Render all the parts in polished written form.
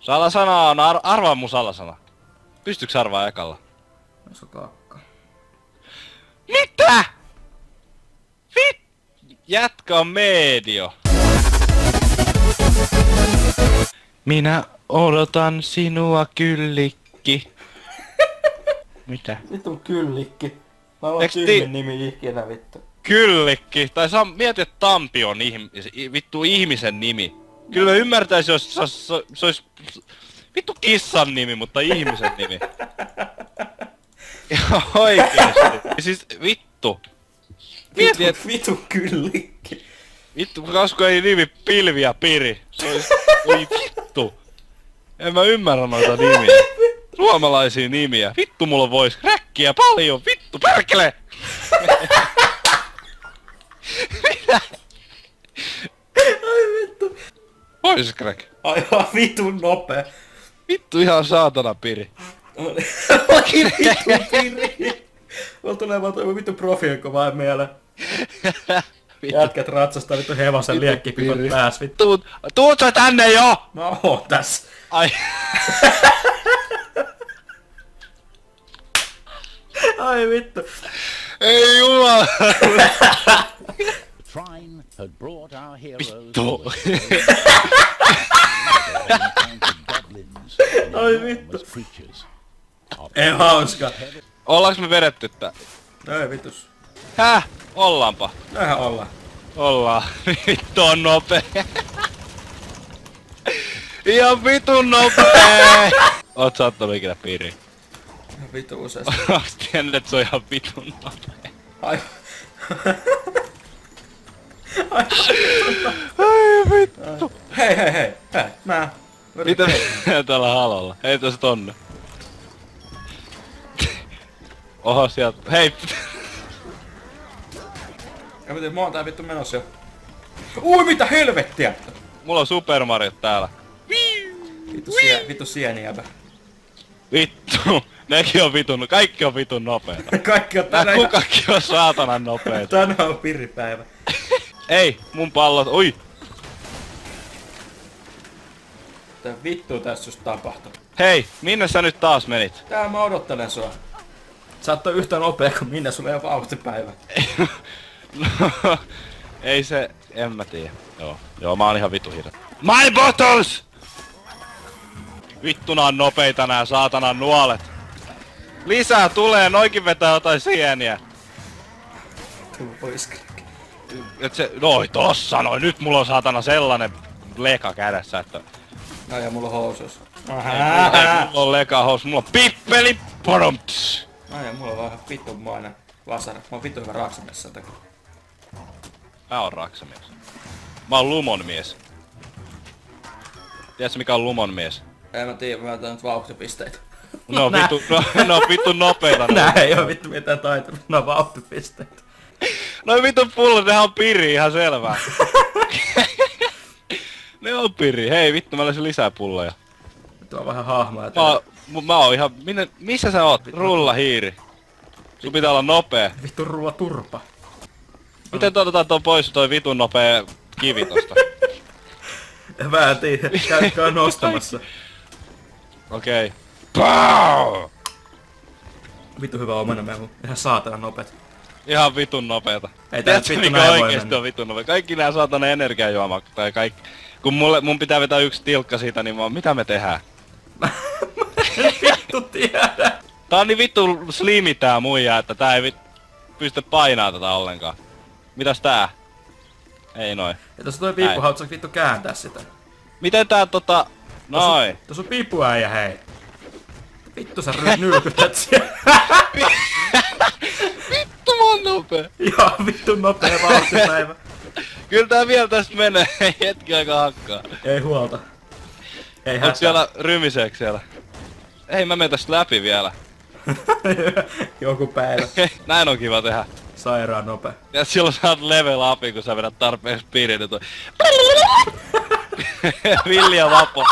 Salasana on arvaa mun salasana. Pystyks arvaa ekalla? Se on kakka. Mitä? Jätkä on medio. Minä odotan sinua kyllikki. Mitä? Vittu kyllikki. Mä oon Eiks tyhmin nimi ikinä vittu. Kyllikki. Tai mieti, että Tampi on vittu ihmisen nimi. Kyllä mä ymmärtäisin, jos se ois vittu kissan nimi, mutta ihmisen nimi. Ihan oikeesti. Siis vittu. Mieti, Vitu kyllikki. vittu, koska ei nimi Pilvi ja Piri. Se ois... Oi vittu. En mä ymmärrä noita nimiä. Suomalaisia nimiä. Vittu mulla vois räkkiä paljon. Vittu perkele! Mitä? Ai vittu. Vois crack. Aivan vitun nopea. Vittu ihan saatana Piri. Vittu Piri. Mulla tulee vaan toi vittu profiilko vaan mieleen. Jätkät ratsastaa vittu hevosen liekkipipot pääs vittu. Tuut sä tänne jo! Mä oon tässä. Ai. Ai vittu. Ei jumala. Trine had brought our heroes Vittu. Ai vittu. Ei hauska. Ollaanko me vedetty tää? Ei vitus. Häh? Ollaanpa. Näinhän ollaan. Ollaan. Vittu on nopee. Ihan vitun nopee. Oot sä ottanut ikinä Piri? Ihan vitu useasti. Onks tiennyt, et se on ihan vitun nopee? Ai. Ai vittu. Hei. Mä. Mitä tällä halolla? Heitä se tonne. Oho sieltä. Hei! Ja miten mä oon tää vittu menossa jo. Mitä helvettiä! Mulla on Super Mario täällä. Vittu sieniäpä. Vittu. Nekin on vitun, kaikki on vitun nopeeta. Kaikki on Nää tänään. kukakin on saatanan nopeeta. Tänään on piripäivä. Ei, mun pallot, oi! Tää vittu tässä just tapahtuu. Hei, minne sä nyt taas menit? Tää mä odottelen sua. Sä oot yhtä nopea kuin minä, sulla ei oo vauhtipäivä. No, ei se, en mä tiedä. Joo, mä oon ihan vitu hidas. My bottles! Vittuna on nopeita nää saatanan nuolet. Lisää tulee, noikin vetää jotain sieniä. Tuu pois kaikki. Et se, noi tossa noin, nyt mulla on saatana sellainen leka kädessä, että... No ja mulla on housuus. Ei mulla on leka hous, mulla on pippeli poromps! No ja mulla on vähän vittumainen vasara. Mä oon vittu hyvä raksamies sen takia. Mä oon raksamies. Mä oon lumon mies. Tiedätkö mikä on lumon mies? En mä tiedä, mä otan nyt vauhtipisteitä. No on vittu nopeita. Nää ei oo vittu mitään taitoa, ne on vauhtipisteitä. No vittu pullot, nehän on piri, ihan selvää. Ne on piri. Hei vittu, mä löysin lisää pulloja. Vittu on vähän hahmoja. Mä oon ihan... Missä sä oot? Rulla hiiri. Sun pitää olla nopee. Vittu rulla turpa. Miten otetaan tuon pois toi vitun nopee kivi tosta? Mä en tiedä, käykää nostamassa. Okei. Pow! Vittu hyvä omenamehu. Ihan saatana nopeet. Ihan vitun nopeeta. Ei tää nyt Tiedätkö vittu mikä näin voi oikeesti mennä. on vitun nopea? Kaikki nää saatana energiajuomat tai kaikki. Kun mun pitää vetää yksi tilkka siitä, niin mitä me tehdään? Vittu tiedä. Tää on niin vittu slimi tää muija, että tää ei pysty painaa tätä ollenkaan. Mitäs tää? Ei noin. Ja tossa toi piippu, haluatko vittu kääntää sitä? Miten tää Noin. Tossa on piippuäijä, hei. Vittu sä nylkytät siellä. Vittu mä oon nopea. Joo, vittu nopea vauhtipäivä. Kyllä tää vielä tästä menee, hetki aika hakkaa. Ei huolta. Ei Onks siellä rymiseeks siellä? Ei mä menen tästä läpi vielä. Joku päivä. Näin on kiva tehdä. Sairaan nopea. Ja silloin saat level upin, kun sä vedät tarpeeksi piirin, niin toi... Vilja vapo.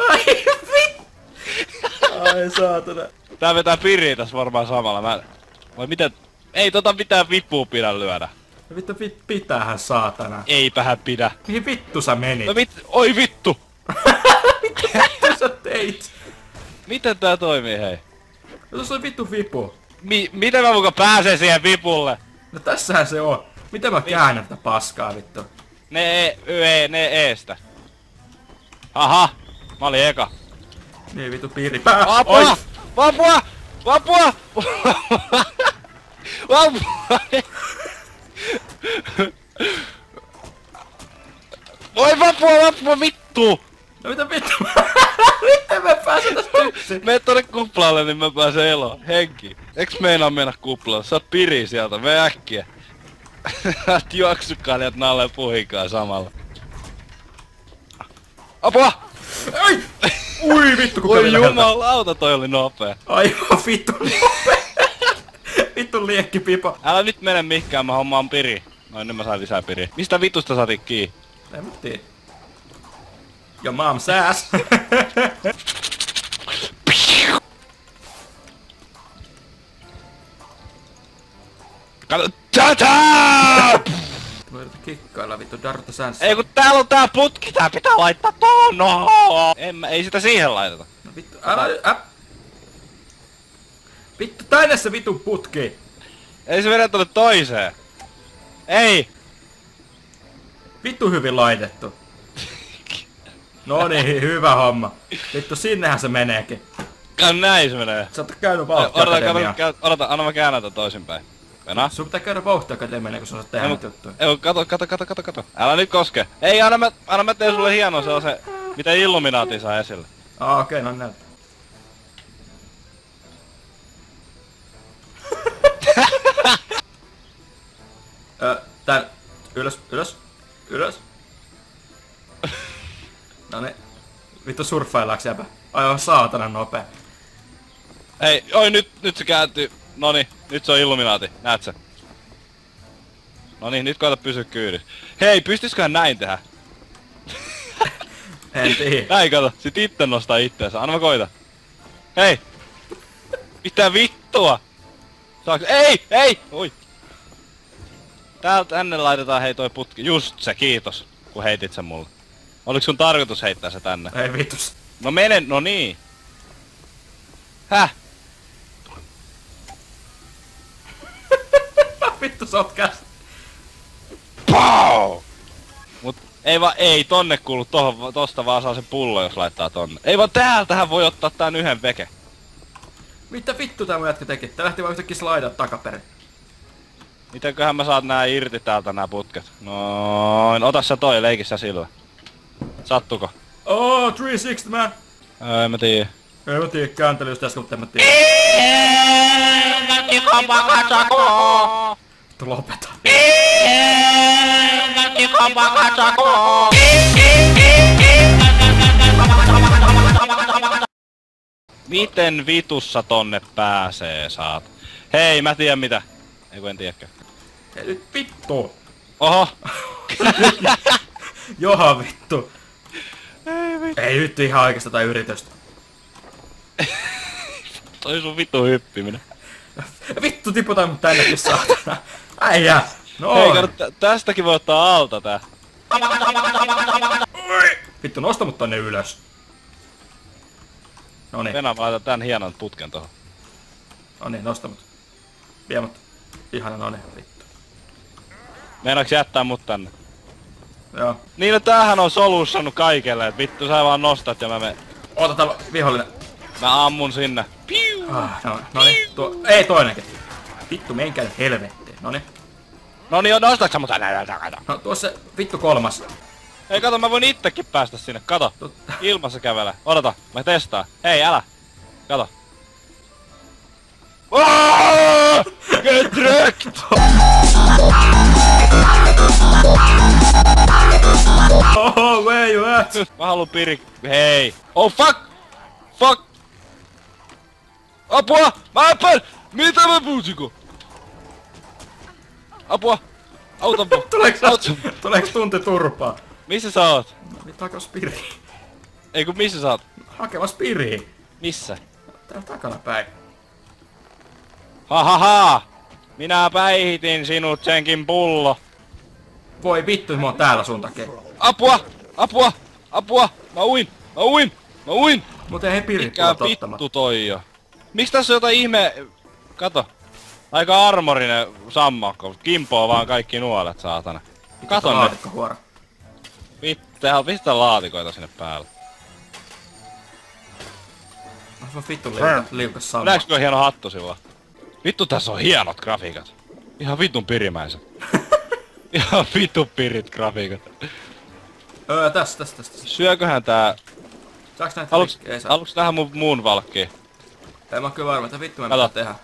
Ai vittu. Ai saatana. Tää vetää piriä tässä varmaan samalla. Vai miten? Ei mitään vippua pidä lyödä. No vittu pitäähän saatana. Eipähän pidä. Mihin vittu sä menit? No oi vittu! Vittu Miten tää toimii, hei? No tossa on vittu vipu. Miten mä muka pääsen siihen vipulle? No tässähän se on. Miten mä käännän tätä paskaa vittu? Ne eestä. Aha! Mä olin eka. Niin vittu piiri pää. Apua! Apua! Apua! Apua! Voi apua vittu! No mitä vittu? Miten mä pääsen tästä yksin? Mene tonne kuplaalle, niin mä pääsen eloon. Henki. Eiks meinaa mennä kuplaalle? Sä oot piri sieltä, mene äkkiä. Sä oot juoksukkailijat nalleen puhikaan samalla. Apua! Ai! Ui vittu kun Voi jumalauta, toi oli nopea. Aivan vittu nopea. Vittu liekkipipo. Älä nyt mene mihinkään, mä hommaan piri. Noin, nyt mä sain lisää piri. Mistä vitusta saatiin kiinni? En mä tiedä. Your mom sass. Kato, tata! Voi yrittää kikkailla vittu Darta Sans. Ei kun täällä on tää putki, tää pitää laittaa tohon, no! Ei sitä siihen laiteta. No vittu, älä. Vittu, tänne se vitun putki. Ei se vedä tonne toiseen. Ei! Vittu hyvin laitettu. No niin, hyvä homma. Vittu, sinnehän se meneekin. Näin se menee. Sä oot käynyt vauhtiakatemiaa. Odota, anna mä käännän tän toisinpäin. Venä. Sun pitää käydä vauhtiakatemiaa, kun sä osaat tehdä näitä juttuja. Ei, kato. Älä nyt koske. Ei, anna mä teen sulle hienon se, mitä Illuminaati saa esille. Okei, no näytä. Tän. Ylös. Noniin. Vittu surffaillaaks jäpä? Aivan saatana nopea. Ei, oi nyt se kääntyy. Noni, nyt se on Illuminaati. Näet sä? Noni, nyt koeta pysyä kyydissä. Hei, pystyisiköhän näin tehdä? En tiedä. Näin kato, sit itse nostaa itteensä. Anna mä koita. Hei! Mitä vittua? Saaks... Ei! Oi! Täältä tänne laitetaan hei toi putki. Just se, kiitos. Kun heitit sen mulle. Oliks sun tarkoitus heittää se tänne? Ei vitus. No mene, no niin. Häh? Vittu sä oot käs. Pow! Mut ei tonne kuulu tosta vaan saa sen pullo jos laittaa tonne. Ei vaan täältähän voi ottaa tän yhden veke. Mitä vittu tää mun jätkä teki? Tää lähti vaan yhtäkkiä slaidaa takaperin. Mitenköhän mä saat nää irti täältä nää putket? Noin, ota sä toi, leikissä sillä. Sattuko? Oh, 360 man! En mä tiedä. Ei mä tiedä, kääntely just äsken, mutta en mä tiedä. Lopeta. Miten vitussa tonne pääsee saat? Hei, mä tiedän mitä. Ei kun en tiedäkään. Ei nyt vittu! Oho! Johan vittu! Ei nyt ihan oikeasta tai yritystä. Toi sun vittu hyppiminen. Vittu tiputaan mut tännekin saatana. Äijä! No Hei kato, tästäkin voi ottaa alta tää. Vittu nosta mut tonne ylös. Noniin. Venä mä laitan tän hienon putken tohon. Noniin, nosta mut. Vie mut. Ihana noniin, vittu. Meinaaks jättää mut tänne? Joo. Niin no tämähän on solussannut kaikelle, et vittu sä vaan nostat ja mä menen. Oota täällä vihollinen. Mä ammun sinne. Piu! Noniin, ei toinenkin. Vittu, menkää nyt helvettiin. Noniin. Noni jo nostaks sä mut tänne? No tuossa vittu kolmas. Hei kato, mä voin itsekin päästä sinne, kato. Ilmassa kävele. Odota, mä testaan. Hei, älä. Kato. Get wrecked! Oh, where you at? Mä haluun piri... Hei! Oh fuck! Fuck! Apua! Mä äppän! Mitä mä puusiko? Apua! Auta mua! Tuleeks tunti turpaa? Missä sä oot? Takas piri. Ei kun missä sä oot? Hakemassa piri. Missä? Täällä takana päin. Hahaha! Minä päihitin sinut senkin pullo. Voi vittu, mä oon täällä sun takia. Apua! Apua! Apua! Mä uin! Mutta ei pirit Mikä tulla tottamaan. vittu toi on? Miks tässä on jotain ihme... Kato. Aika armorinen sammakko. Kimpoo vaan kaikki nuolet, saatana. Kato ne. Laatikkohuora. Vittehän pistä laatikoita sinne päälle. On vittu liukas sammakko. Näetkö hieno hattu sillä? Vittu tässä on hienot grafiikat. Ihan vitun pirimäiset. Ihan vitun pirit grafiikat. Tästä. Syököhän tää... Saaks näitä rikkiä? Ei saa. Haluuks nähdä mun muun valkkiin? En mä oo kyllä varma, että vittu me pitää tehdä.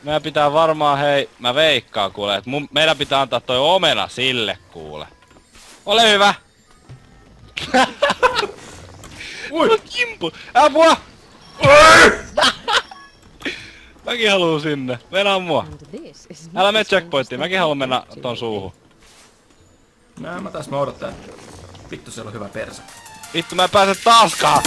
Meidän pitää varmaan, hei, mä veikkaan kuule, että meidän pitää antaa toi omena sille kuule. Ole hyvä! Ui! Kimpu! Apua! Mäkin haluun sinne. Mennä mua. Älä mene checkpointtiin, mäkin haluun mennä ton suuhun. Nää mä tässä mä odotan. Vittu siellä on hyvä perse. Vittu mä en pääse taaskaan!